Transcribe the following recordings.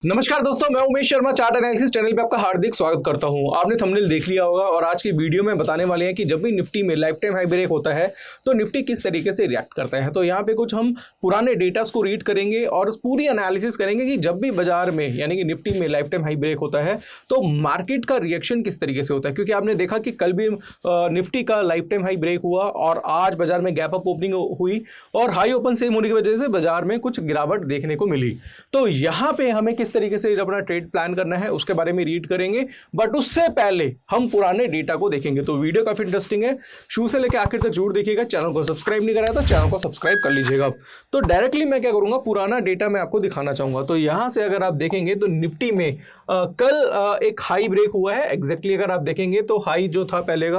नमस्कार दोस्तों, मैं Umesh Sharma chart analysis channel पे आपका हार्दिक स्वागत करता हूं। आपने थंबनेल देख लिया होगा और आज की वीडियो में बताने वाले हैं कि जब भी निफ्टी में लाइफ टाइम हाई ब्रेक होता है तो निफ्टी किस तरीके से रिएक्ट करता है। तो यहाँ पे कुछ हम पुराने डेटास को रीड करेंगे और पूरी एनालिसिस करेंगे कि जब भी बाजार में यानी कि निफ्टी में लाइफ टाइम हाई ब्रेक होता है तो मार्केट का रिएक्शन किस तरीके से होता है। क्योंकि आपने देखा कि कल भी निफ्टी का लाइफ टाइम हाई ब्रेक हुआ और आज बाजार में गैप अप ओपनिंग हुई और हाई ओपन सेम होने की वजह से बाजार में कुछ गिरावट देखने को मिली। तो यहाँ पे हमें किस तरीके से अपना ट्रेड प्लान करना है उसके बारे में रीड करेंगे, बट उससे पहले हम पुराने डेटा को देखेंगे। तो वीडियो काफी इंटरेस्टिंग है, शुरू से लेकर आखिर तक जरूर देखिएगा। चैनल को सब्सक्राइब नहीं कराया तो चैनल को सब्सक्राइब कर लीजिएगा। तो डायरेक्टली मैं क्या करूंगा, पुराना डेटा मैं आपको दिखाना चाहूंगा। तो यहां से अगर आप देखेंगे तो निफ्टी में कल एक हाई ब्रेक हुआ है। एग्जैक्टली अगर आप देखेंगे तो हाई जो था पहले का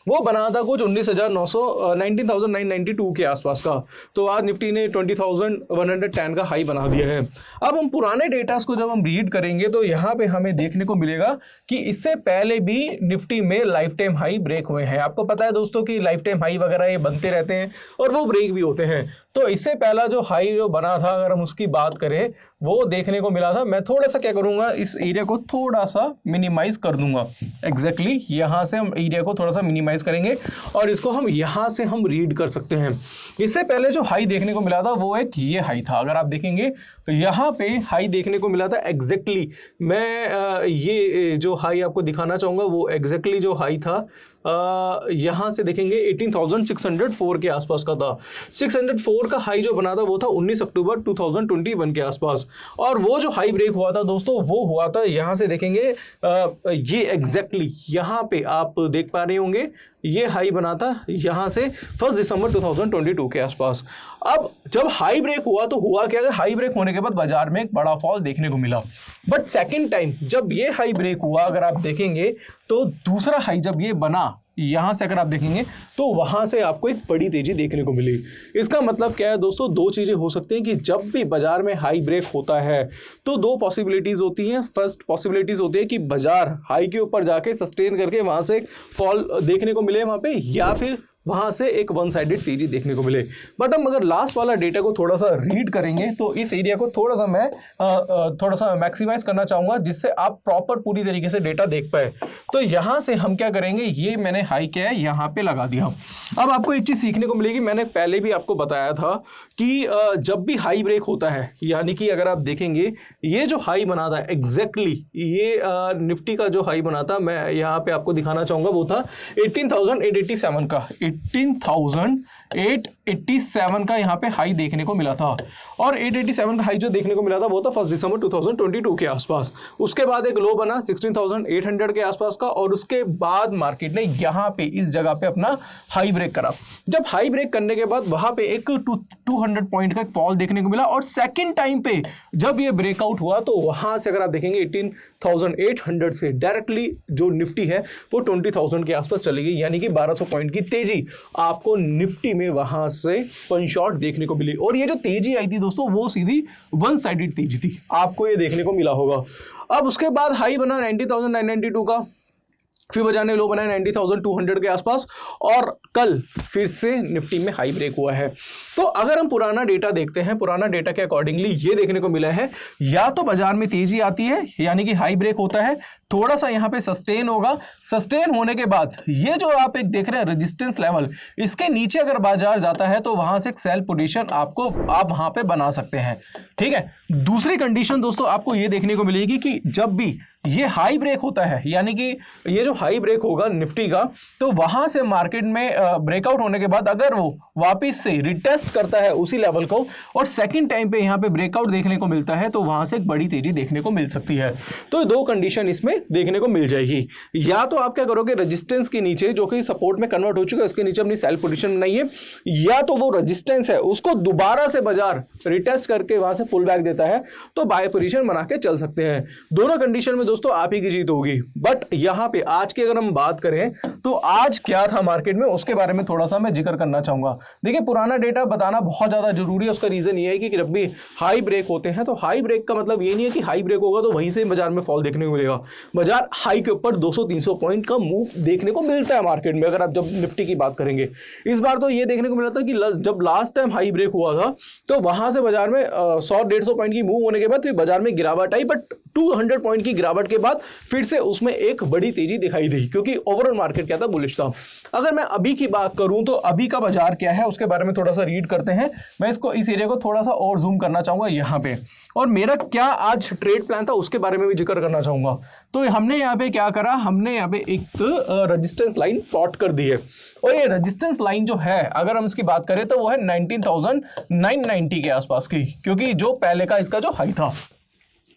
वो बना था कुछ 19,992 के आसपास का। तो आज निफ्टी ने 20,110 का हाई बना दिया है। अब हम पुराने डेटास को जब हम रीड करेंगे तो यहाँ पे हमें देखने को मिलेगा कि इससे पहले भी निफ्टी में लाइफ टाइम हाई ब्रेक हुए हैं। आपको पता है दोस्तों कि लाइफ टाइम हाई वगैरह ये बनते रहते हैं और वो ब्रेक भी होते हैं। तो इससे पहला जो हाई जो बना था अगर हम उसकी बात करें वो देखने को मिला था। मैं थोड़ा सा क्या करूंगा, इस एरिया को थोड़ा सा मिनिमाइज कर दूंगा। एग्जैक्टली यहाँ से हम एरिया को थोड़ा सा मिनिमाइज करेंगे और इसको हम यहाँ से हम रीड कर सकते हैं। इससे पहले जो हाई देखने को मिला था वो एक ये हाई था। अगर आप देखेंगे तो यहाँ पे हाई देखने को मिला था। एग्जैक्टली मैं ये जो हाई आपको दिखाना चाहूँगा वो एग्जैक्टली जो हाई था यहाँ से देखेंगे 18,604 के आसपास का था। 604 का हाई जो बना था वो था 19 अक्टूबर 2021 के आसपास। और वो जो हाई ब्रेक हुआ था दोस्तों वो हुआ था, यहाँ से देखेंगे ये एग्जैक्टली यहाँ पे आप देख पा रहे होंगे ये हाई बना था यहाँ से 1 दिसंबर 2022 के आसपास। अब जब हाई ब्रेक हुआ तो हुआ क्या, हाई ब्रेक होने के बाद बाजार में एक बड़ा फॉल देखने को मिला। बट सेकंड टाइम जब ये हाई ब्रेक हुआ अगर आप देखेंगे तो दूसरा हाई जब ये बना यहां से अगर आप देखेंगे तो वहां से आपको एक बड़ी तेजी देखने को मिली। इसका मतलब क्या है दोस्तों, दो चीजें हो सकती हैं कि जब भी बाजार में हाई ब्रेक होता है तो दो पॉसिबिलिटीज होती हैं। फर्स्ट पॉसिबिलिटीज होती है कि बाजार हाई के ऊपर जाके सस्टेन करके वहां से फॉल देखने को मिले वहां पे, या फिर वहां से एक वन साइडेड तेजी देखने को मिले। बट हम अगर लास्ट वाला डेटा को थोड़ा सा रीड करेंगे तो इस एरिया को थोड़ा सा मैं थोड़ा सा मैक्सिमाइज करना चाहूंगा जिससे आप प्रॉपर पूरी तरीके से डेटा देख पाए। तो यहां से हम क्या करेंगे, ये मैंने हाई किया है यहाँ पे लगा दिया। अब आपको एक चीज सीखने को मिलेगी, मैंने पहले भी आपको बताया था कि जब भी हाई ब्रेक होता है यानी कि अगर आप देखेंगे ये जो हाई बना था एग्जैक्टली ये निफ्टी का जो हाई बना था मैं यहाँ पे आपको दिखाना चाहूंगा वो था 18,887 का। 18,887 का यहाँ पे हाई देखने को मिला था और 887 का हाई जो देखने को मिला था वो था 1 दिसंबर 2022 के आसपास। उसके बाद एक लो बना 16,800 के आसपास का और उसके बाद मार्केट ने यहाँ पे इस जगह पे अपना हाई ब्रेक करा। जब हाई ब्रेक करने के बाद वहां पे एक 200 पॉइंट का एक फॉल देखने को मिला और सेकंड टाइम पे जब ये ब्रेकआउट हुआ तो वहां से अगर आप देखेंगे 18,800 से डायरेक्टली जो निफ्टी है वो 20,000 के आसपास चली गई, यानी कि 1200 पॉइंट की तेजी आपको निफ्टी में वहां से वन शॉट देखने को मिली। और ये जो तेजी आई थी दोस्तों वो सीधी वन साइडेड तेजी थी, आपको ये देखने को मिला होगा। अब उसके बाद हाई बना 90,992 का, फिर बाजार ने लो बनाया 90,200 के आसपास और कल फिर से निफ्टी में हाई ब्रेक हुआ है। तो अगर हम पुराना डेटा देखते हैं, पुराना डेटा के अकॉर्डिंगली ये देखने को मिला है या तो बाजार में तेजी आती है यानी कि हाई ब्रेक होता है, थोड़ा सा यहां पे सस्टेन होगा, सस्टेन होने के बाद ये जो आप एक देख रहे हैं रेजिस्टेंस लेवल, इसके नीचे अगर बाजार जाता है तो वहां से एक सेल पोजीशन आप वहां पे बना सकते हैं। ठीक है, दूसरी कंडीशन दोस्तों आपको ये देखने को मिलेगी कि जब भी ये हाई ब्रेक होता है यानी कि ये जो हाई ब्रेक होगा निफ्टी का तो वहां से मार्केट में ब्रेकआउट होने के बाद अगर वो वापस से रिटेस्ट करता है उसी लेवल को और सेकंड टाइम पे यहां पे ब्रेकआउट देखने को मिलता है तो वहां से एक बड़ी तेजी देखने को मिल सकती है। तो दो कंडीशन इसमें देखने को मिल जाएगी, या तो आप क्या करोगे रेजिस्टेंस के नीचे जो कि सपोर्ट में कन्वर्ट हो चुका है उसके नीचे अपनी सेल पोजीशन बनाई है, या तो वो रेजिस्टेंस है उसको दोबारा से बाजार रिटेस्ट करके वहां से पुल बैक देता है तो बाय पोजीशन बना के चल सकते हैं। दोनों कंडीशन में दोस्तों आप ही की जीत होगी। बट यहां पे आज की अगर हम बात करें तो आज क्या था मार्केट में उसके बारे में थोड़ा सा मैं जिक्र करना चाहूंगा। देखिए पुराना डेटा बताना बहुत ज्यादा जरूरी है। उसका रीजन ये है कि जब भी हाई ब्रेक होते हैं तो हाई ब्रेक का मतलब ये नहीं है कि हाई ब्रेक होगा तो वहीं से बाजार में फॉल देखने को मिलेगा। बाजार हाई के ऊपर 200-300 पॉइंट का मूव देखने को मिलता है मार्केट में। अगर आप जब निफ्टी की बात करेंगे, इस बार तो ये देखने को मिला था कि जब लास्ट टाइम हाई ब्रेक हुआ था तो वहां से बाजार में 100-150 पॉइंट की मूव होने के बाद फिर बाजार में गिरावट आई, बट 200 पॉइंट की गिरावट के बाद फिर से उसमें एक बड़ी तेजी दिखाई दी, क्योंकि ओवरऑल मार्केट क्या था, बुलिश था। अगर मैं अभी की बात करूं तो अभी का बाजार क्या है उसके बारे में थोड़ा सा रीड करते हैं। मैं इस एरिया को थोड़ा सा और जूम करना चाहूंगा यहाँ पे, और मेरा क्या आज ट्रेड प्लान था उसके बारे में भी जिक्र करना चाहूंगा। तो हमने यहाँ पे क्या करा, हमने यहाँ पे एक रेजिस्टेंस लाइन प्लॉट कर दी है, और ये रेजिस्टेंस लाइन जो है अगर हम इसकी बात करें तो वो है 19,990 के आसपास की, क्योंकि जो पहले का इसका जो हाई था।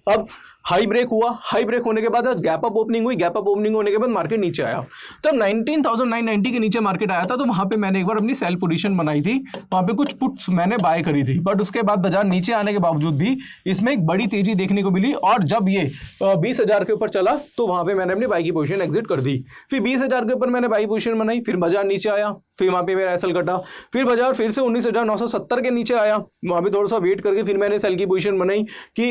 अब हाई ब्रेक हुआ, हाई ब्रेक होने के बाद गैप अप ओपनिंग हुई, गैप अप ओपनिंग होने के बाद मार्केट नीचे आया। तो 19,990 के नीचे मार्केट आया था, तो वहां पे मैंने एक बार अपनी सेल पोजीशन बनाई थी, वहां पे कुछ पुट्स मैंने बाय करी थी, बट उसके बाद बाजार नीचे आने के बावजूद भी इसमें एक बड़ी तेजी देखने को मिली, और जब ये 20,000 के ऊपर चला तो वहां पे मैंने अपनी बाई की पोजीशन एग्जिट कर दी। फिर 20,000 के ऊपर मैंने बाई पोजीशन बनाई, फिर बाजार नीचे आया, फिर वहां पे मेरा एसएल कटा, फिर बाजार फिर से 19,970 के नीचे आया, वहां पे थोड़ा सा वेट करके फिर मैंने सेल की पोजीशन बनाई कि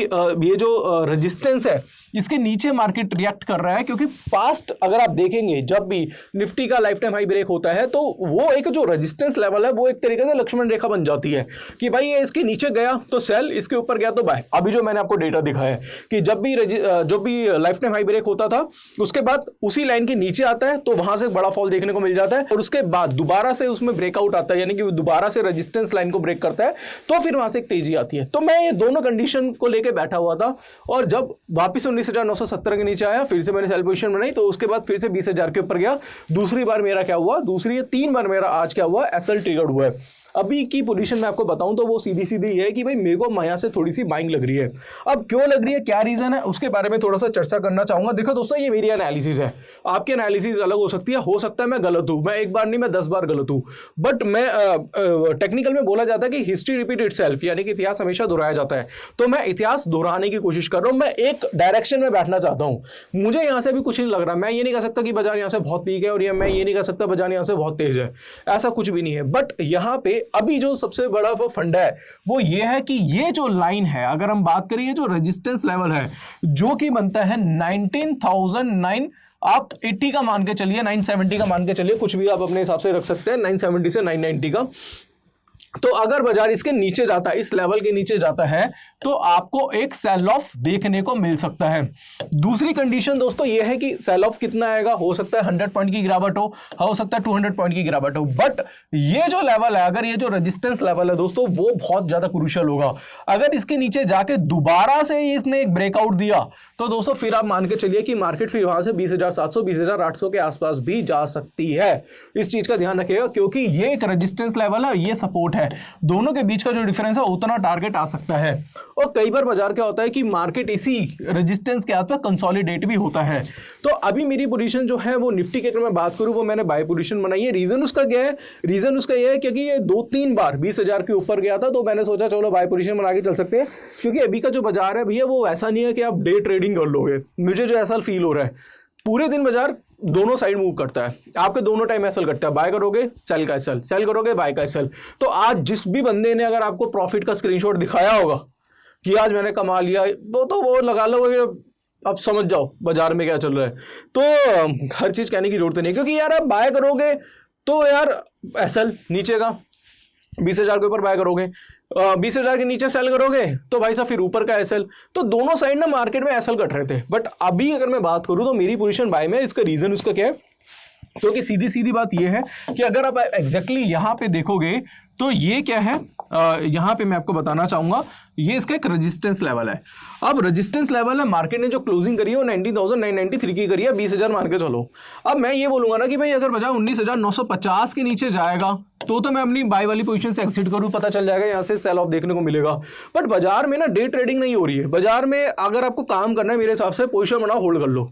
ये जो रेजिस्टेंस है इसके नीचे मार्केट रिएक्ट कर रहा है, क्योंकि पास्ट अगर आप देखेंगे जब भी निफ्टी का लाइफ टाइम हाई ब्रेक होता है तो वो एक जो रेजिस्टेंस लेवल है वो एक तरीके से लक्ष्मण रेखा बन जाती है कि भाई ये इसके नीचे गया तो सेल, इसके ऊपर गया तो बाय। अभी जो मैंने आपको डेटा दिखाया है कि जब भी लाइफ टाइम हाई ब्रेक होता था उसके बाद उसी लाइन के नीचे आता है तो वहां से बड़ा फॉल देखने को मिल जाता है, और उसके बाद दोबारा से उसमें ब्रेकआउट आता है, यानी कि दोबारा से रेजिस्टेंस लाइन को ब्रेक करता है, तो फिर वहां से एक तेजी आती है। तो मैं ये दोनों कंडीशन को लेकर बैठा हुआ था, और जब वापिस 19,970 के नीचे आया फिर से मैंने सेल पोजीशन बनाई, तो उसके बाद फिर से 20,000 के ऊपर गया। दूसरी बार मेरा क्या हुआ, तीन बार मेरा आज क्या हुआ, एसएल ट्रिगर्ड हुआ है। अभी की पोजीशन मैं आपको बताऊं तो वो सीधी सीधी है कि भाई मेरे को माया से थोड़ी सी बाइंग लग रही है। अब क्यों लग रही है, क्या रीजन है, उसके बारे में थोड़ा सा चर्चा करना चाहूंगा। देखो दोस्तों, ये मेरी एनालिसिस है, आपकी एनालिसिस अलग हो सकती है, हो सकता है मैं गलत हूं, मैं एक बार नहीं मैं 10 बार गलत हूं, बट मैं टेक्निकल में बोला जाता है कि हिस्ट्री रिपीट इटसेल्फ, यानी कि इतिहास हमेशा दोहराया जाता है। तो मैं इतिहास दोहराने की कोशिश कर रहा हूं, मैं एक डायरेक्शन में बैठना चाहता हूं। मुझे यहां से भी कुछ नहीं लग रहा, मैं ये नहीं कह सकता कि बाजार यहां से बहुत पीक है, और ये मैं ये नहीं कह सकता बाजार यहां से बहुत तेज है, ऐसा कुछ भी नहीं है। बट यहां पे अभी जो सबसे बड़ा वो फंडा है वो ये है कि ये जो लाइन है, अगर हम बात करें, जो रेजिस्टेंस लेवल है जो कि बनता है 19,009, आप 80 का मान के चलिए, 970 का मान के चलिए, कुछ भी आप अपने हिसाब से रख सकते हैं, 970 से 990 का। तो अगर बाजार इसके नीचे जाता है, इस लेवल के नीचे जाता है, तो आपको एक सेल ऑफ देखने को मिल सकता है। दूसरी कंडीशन दोस्तों ये है कि सेल ऑफ कितना आएगा, हो सकता है 100 पॉइंट की गिरावट हो सकता है 200 पॉइंट की गिरावट हो, बट ये जो लेवल है, अगर ये जो रेजिस्टेंस लेवल है दोस्तों, वो बहुत ज्यादा क्रूशियल होगा। अगर इसके नीचे जाके दोबारा से इसने एक ब्रेकआउट दिया तो दोस्तों फिर आप मान के चलिए कि मार्केट फिर वहां से 20,700 20,800 के आसपास भी जा सकती है। इस चीज का ध्यान रखिएगा, क्योंकि ये एक रेजिस्टेंस लेवल है, ये सपोर्ट है, दोनों के बीच का जो डिफरेंस है उतना टारगेट आ सकता है। और कई बार बाजार क्या होता है कि मार्केट इसी रेजिस्टेंस के आसपास कंसोलिडेट भी होता है। तो अभी मेरी पोजीशन जो है वो निफ्टी की अगर मैं बात करूं, वो मैंने बाय पोजीशन बनाई है। रीजन उसका क्या है, रीजन उसका ये है क्योंकि ये 2-3 बार 20,000 के ऊपर गया था, तो मैंने सोचा चलो बाय पोजीशन बना के चल सकते हैं, क्योंकि अभी का जो बाजार है भैया वो ऐसा नहीं है कि आप डे ट्रेडिंग कर लोगे। मुझे जो ऐसा फील हो रहा है, पूरे दिन बाजार दोनों साइड मूव करता है, आपके दोनों टाइम एसएल करता है, बाय करोगे सेल का एसएल, सेल करोगे बाय का एसएल। तो आज जिस भी बंदे ने अगर आपको प्रॉफिट का स्क्रीनशॉट दिखाया होगा कि आज मैंने कमा लिया, वो लगा लो, अब समझ जाओ बाजार में क्या चल रहा है। तो हर चीज कहने की जरूरत नहीं, क्योंकि यार आप बाय करोगे तो यार एसएल नीचे का 20,000 के ऊपर बाय करोगे, 20,000 के नीचे सेल करोगे तो भाई साहब फिर ऊपर का एसएल। तो दोनों साइड ना मार्केट में एसएल कट रहे थे। बट अभी अगर मैं बात करूं तो मेरी पोजीशन बाय में, इसका रीजन उसका क्या है, क्योंकि सीधी सीधी बात यह है कि अगर आप एग्जैक्टली यहां पे देखोगे तो ये क्या है, यहां पे मैं आपको बताना चाहूंगा, ये इसका एक रेजिस्टेंस लेवल है। अब रेजिस्टेंस लेवल है, मार्केट ने जो क्लोजिंग करी है वो 19,993 की करी है, 20,000 मान के चलो। अब मैं ये बोलूंगा ना कि भाई अगर बजाय 19,950 के नीचे जाएगा तो मैं अपनी बाय वाली पोजीशन से एग्जिट करूं, पता चल जाएगा यहां से सेल ऑफ देखने को मिलेगा। बट बाजार में ना डे ट्रेडिंग नहीं हो रही है। बाजार में अगर आपको काम करना है, मेरे हिसाब से पोजीशन बनाओ, होल्ड कर लो,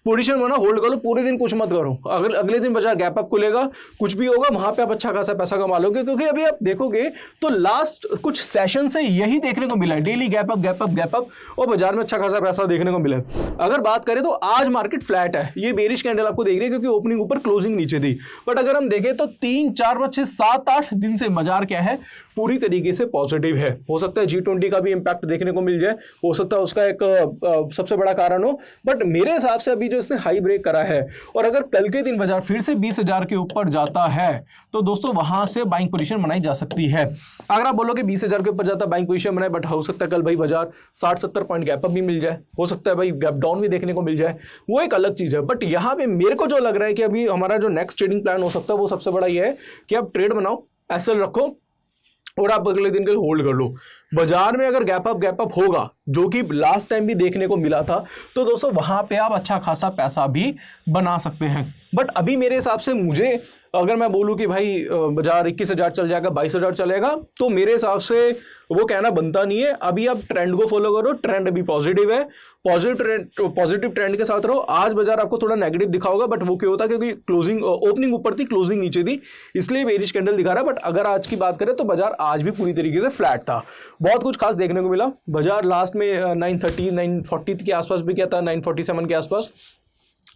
पोजीशन बना होल्ड कर लो, पूरे दिन कुछ मत करो। अगर अगले दिन बाजार गैप अप खुलेगा, कुछ भी होगा, वहां पे आप अच्छा खासा पैसा कमा लोगे। क्योंकि अभी आप देखोगे तो लास्ट कुछ सेशन से यही देखने को मिला है, daily gap up gap up gap up, और बाजार में अच्छा खासा पैसा देखने को मिला है। अगर बात करें तो आज मार्केट फ्लैट है, ये बेरिश कैंडल आपको देख रही है क्योंकि ओपनिंग ऊपर क्लोजिंग नीचे थी। बट अगर हम देखें तो 3, 4, 5, 6, 7, 8 दिन से बाजार क्या है, पूरी तरीके से पॉजिटिव है। हो सकता है G20 का भी इम्पैक्ट देखने को मिल जाए, हो सकता है उसका एक सबसे बड़ा कारण हो, बट मेरे हिसाब से अभी जो इसने हाई ब्रेक करा है और अगर कल के दिन बाजार फिर से 20,000 के ऊपर जाता है तो दोस्तों वहां से बाइंग पोजीशन बनाई जा सकती है। अगर आप बोलोगे 20,000 के ऊपर जाता बाइंग पोजीशन बनाए, बट हो सकता है कल भाई बाजार 60-70 पॉइंट गैप अप भी मिल जाए, हो सकता है भाई गैप डाउन भी देखने को मिल जाए, वो एक अलग चीज है। बट यहाँ पे मेरे को जो लग रहा है कि अभी हमारा जो नेक्स्ट ट्रेडिंग प्लान हो सकता है वो सबसे बड़ा ये है कि आप ट्रेड बनाओ, एसएल रखो और आप अगले दिन के लिए होल्ड कर लो। बाजार में अगर गैप अप होगा, जो कि लास्ट टाइम भी देखने को मिला था, तो दोस्तों वहां पे आप अच्छा खासा पैसा भी बना सकते हैं। बट अभी मेरे हिसाब से मुझे अगर मैं बोलूं कि भाई बाजार 21,000 चल जाएगा, 22,000 चलेगा, तो मेरे हिसाब से वो कहना बनता नहीं है। अभी आप ट्रेंड को फॉलो करो, ट्रेंड अभी पॉजिटिव है, पॉजिटिव ट्रेंड के साथ रहो। आज बाजार आपको थोड़ा नेगेटिव दिखा होगा, बट वो क्यों होता है, क्योंकि क्लोजिंग ओपनिंग ऊपर थी, क्लोजिंग नीचे थी, इसलिए बेरिश कैंडल दिखा रहा है। बट अगर आज की बात करें तो बाजार आज भी पूरी तरीके से फ्लैट था, बहुत कुछ खास देखने को मिला। बाजार लास्ट में 930 940 के आसपास भी क्या था, 947 के आसपास,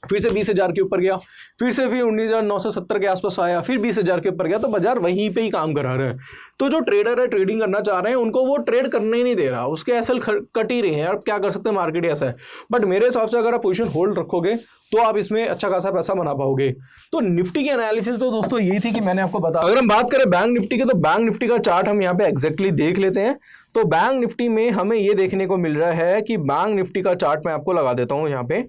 फिर से 20,000 के ऊपर गया, फिर 19,970 के आसपास आया, फिर 20,000 के ऊपर गया, तो बाजार वहीं पे ही काम करा रहा है। तो जो ट्रेडर है, ट्रेडिंग करना चाह रहे हैं, उनको वो ट्रेड करने ही नहीं दे रहा, उसके एसएल कट ही रहे हैं। आप क्या कर सकते हैं, मार्केट ऐसा है। बट मेरे हिसाब से अगर आप पोजीशन होल्ड रखोगे तो आप इसमें अच्छा खासा पैसा बना पाओगे। तो निफ्टी की एनालिसिस तो दोस्तों यही थी कि मैंने आपको बताया। अगर हम बात करें बैंक निफ्टी की, तो बैंक निफ्टी का चार्ट हम यहाँ पे एग्जैक्टली देख लेते हैं। तो बैंक निफ्टी में हमें ये देखने को मिल रहा है कि बैंक निफ्टी का चार्ट मैं आपको लगा देता हूँ यहाँ पे,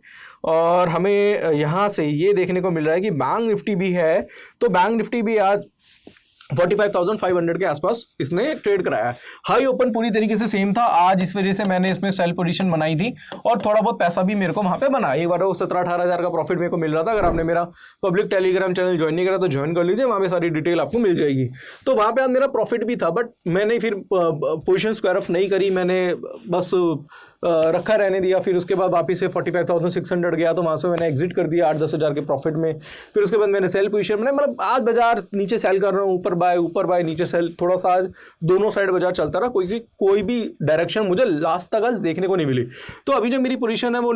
और हमें यहाँ से ये देखने को मिल रहा है कि बैंक निफ्टी भी है, तो बैंक निफ्टी भी आज 45,500 के आसपास इसने ट्रेड कराया। हाई ओपन पूरी तरीके से सेम था आज, इस वजह से मैंने इसमें सेल पोजीशन बनाई थी और थोड़ा बहुत पैसा भी मेरे को वहां पे बना। एक बार वो 17-18 हज़ार का प्रॉफिट मेरे को मिल रहा था। अगर आपने मेरा पब्लिक टेलीग्राम चैनल ज्वाइन नहीं करा तो ज्वाइन कर लीजिए, वहां पे सारी डिटेल आपको मिल जाएगी। तो वहां पे आज मेरा प्रॉफिट भी था, बट मैंने फिर पोजिशन स्क्वायर ऑफ नहीं करी, मैंने बस रखा रहने दिया। फिर उसके बाद वापस से 45,600 गया, तो वहाँ से मैंने एग्जिट कर दिया 8-10 हज़ार के प्रॉफिट में। फिर उसके बाद मैंने सेल पोजीशन बनाई, मतलब आज बाजार नीचे सेल कर रहा हूँ, ऊपर बाय नीचे सेल, थोड़ा सा आज दोनों साइड बाजार चलता रहा, कोई भी डायरेक्शन मुझे लास्ट तक आज देखने को नहीं मिली। तो अभी जो मेरी पोजीशन है वो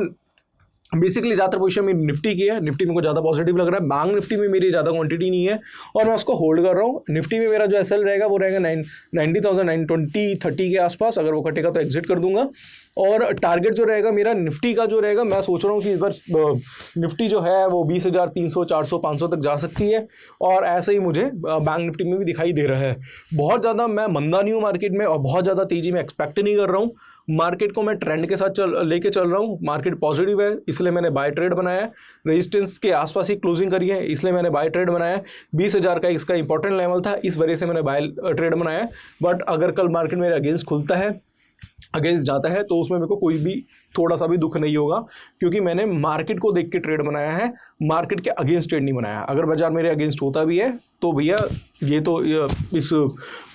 बेसिकली ज़्यादातर पोजीशन मेरी निफ्टी की है। निफ्टी मेरे को ज़्यादा पॉजिटिव लग रहा है, बैंक निफ्टी में मेरी ज़्यादा क्वांटिटी नहीं है और मैं उसको होल्ड कर रहा हूँ। निफ्टी में मेरा जो एसएल रहेगा वो रहेगा 90,920-30 के आसपास, अगर वो कटेगा तो एग्जिट कर दूंगा। और टारगेट जो रहेगा मेरा निफ्टी का जो रहेगा, मैं सोच रहा हूँ कि इस बार निफ्टी जो है वो 20,300, 400, 500 तक जा सकती है, और ऐसे ही मुझे बैंक निफ्टी में भी दिखाई दे रहा है। बहुत ज़्यादा मैं मंदा नहीं हूँ मार्केट में, और बहुत ज़्यादा तेज़ी में एक्सपेक्ट नहीं कर रहा हूँ। मार्केट को मैं ट्रेंड के साथ लेके चल रहा हूँ। मार्केट पॉजिटिव है, इसलिए मैंने बाय ट्रेड बनाया है। रेजिस्टेंस के आसपास ही क्लोजिंग करी है, इसलिए मैंने बाय ट्रेड बनाया है। 20,000 का इसका इंपॉर्टेंट लेवल था, इस वजह से मैंने बाय ट्रेड बनाया है। बट अगर कल मार्केट मेरे अगेंस्ट खुलता है, अगेंस्ट जाता है, तो उसमें मेरे को कोई भी थोड़ा सा भी दुख नहीं होगा, क्योंकि मैंने मार्केट को देख के ट्रेड बनाया है, मार्केट के अगेंस्ट ट्रेड नहीं बनाया। अगर बाजार मेरे अगेंस्ट होता भी है तो भैया ये तो इस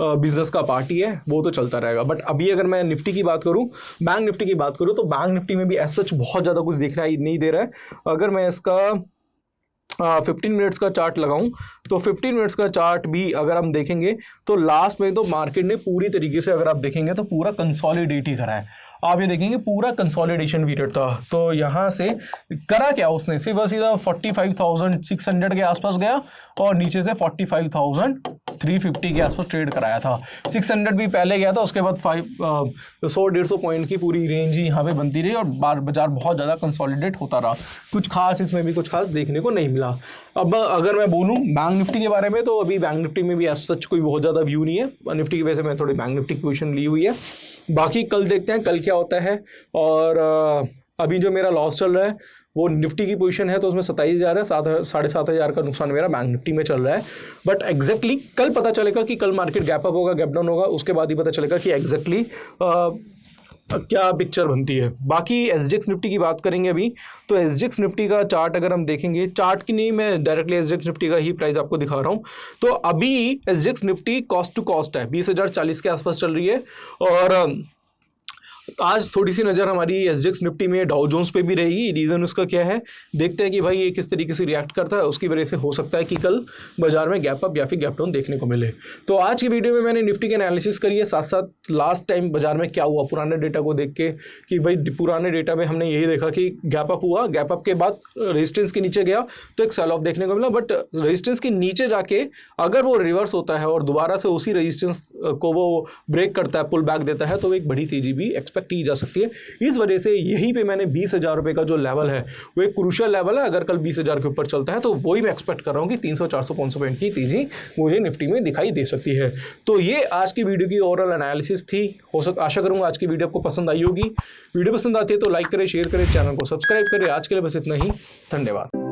बिजनेस का पार्ट ही है, वो तो चलता रहेगा। बट अभी अगर मैं निफ्टी की बात करूं, बैंक निफ्टी की बात करूं, तो बैंक निफ्टी में भी एज सच बहुत ज़्यादा कुछ दिखना नहीं दे रहा है। अगर मैं इसका 15 मिनट्स का चार्ट लगाऊं, तो 15 मिनट्स का चार्ट भी अगर हम देखेंगे तो लास्ट में तो मार्केट ने पूरी तरीके से, अगर आप देखेंगे तो पूरा कंसोलिडेट ही करा है। आप ये देखेंगे पूरा कंसोलिडेशन पीरियड था। तो यहाँ से करा क्या उसने, सीधा 45,600 के आसपास गया और नीचे से 45,350 के आसपास ट्रेड कराया था। 600 भी पहले गया था, उसके बाद 100-150 पॉइंट की पूरी रेंज ही यहाँ पे बनती रही और बाजार बहुत ज़्यादा कंसोलिडेट होता रहा। कुछ खास इसमें भी कुछ खास देखने को नहीं मिला। अब अगर मैं बोलूँ बैंक निफ्टी के बारे में, तो अभी बैंक निफ्टी में भी एज सच कोई बहुत ज़्यादा व्यू नहीं है। निफ्टी की वजह से मैंने थोड़ी बैंक निफ्टी की पोजीशन ली हुई है। बाकी कल देखते हैं कल क्या होता है। और अभी जो मेरा लॉस चल रहा है वो निफ्टी की पोजीशन है, तो उसमें 27,000 है, 7,500 का नुकसान मेरा बैंक निफ्टी में चल रहा है। बट एग्जैक्टली कल पता चलेगा कि कल मार्केट गैप अप होगा, गैप डाउन होगा, उसके बाद ही पता चलेगा कि एग्जैक्टली क्या पिक्चर बनती है। बाकी एसजीएक्स निफ्टी की बात करेंगे अभी, तो एसजीएक्स निफ्टी का चार्ट अगर हम देखेंगे, चार्ट की नहीं, मैं डायरेक्टली एसजीएक्स निफ्टी का ही प्राइस आपको दिखा रहा हूँ। तो अभी SGX Nifty cost to cost है, 20,040 के आसपास चल रही है। और आज थोड़ी सी नज़र हमारी एसजीएक्स निफ्टी में डाउ जोन्स पे भी रहेगी। रीज़न उसका क्या है, देखते हैं कि भाई ये किस तरीके से रिएक्ट करता है, उसकी वजह से हो सकता है कि कल बाजार में गैप अप या फिर गैप डाउन देखने को मिले। तो आज की वीडियो में मैंने निफ्टी के एनालिसिस करी है, साथ साथ लास्ट टाइम बाजार में क्या हुआ पुराने डेटा को देख के कि भाई पुराने डेटा में हमने यही देखा कि गैप अप हुआ, गैप अप के बाद रेजिस्टेंस के नीचे गया तो एक सेल ऑफ देखने को मिला, बट रेजिस्टेंस के नीचे जाके अगर वो रिवर्स होता है और दोबारा से उसी रेजिस्टेंस को वो ब्रेक करता है, पुल बैक देता है, तो एक बड़ी तेजी भी एक्सपेक्ट की जा सकती है। इस वजह से यहीं पे मैंने 20,000 रुपये का जो लेवल है वो एक क्रूशियल लेवल है। अगर कल 20,000 के ऊपर चलता है तो वही मैं एक्सपेक्ट कर रहा हूँ कि 300-400 पॉइंट की तेजी मुझे निफ्टी में दिखाई दे सकती है। तो ये आज की वीडियो की ओवरऑल एनालिसिस थी। आशा करूँगा आज की वीडियो आपको पसंद आई होगी। वीडियो पसंद आती है तो लाइक करें, शेयर करें, चैनल को सब्सक्राइब करें। आज के लिए बस इतना ही, धन्यवाद।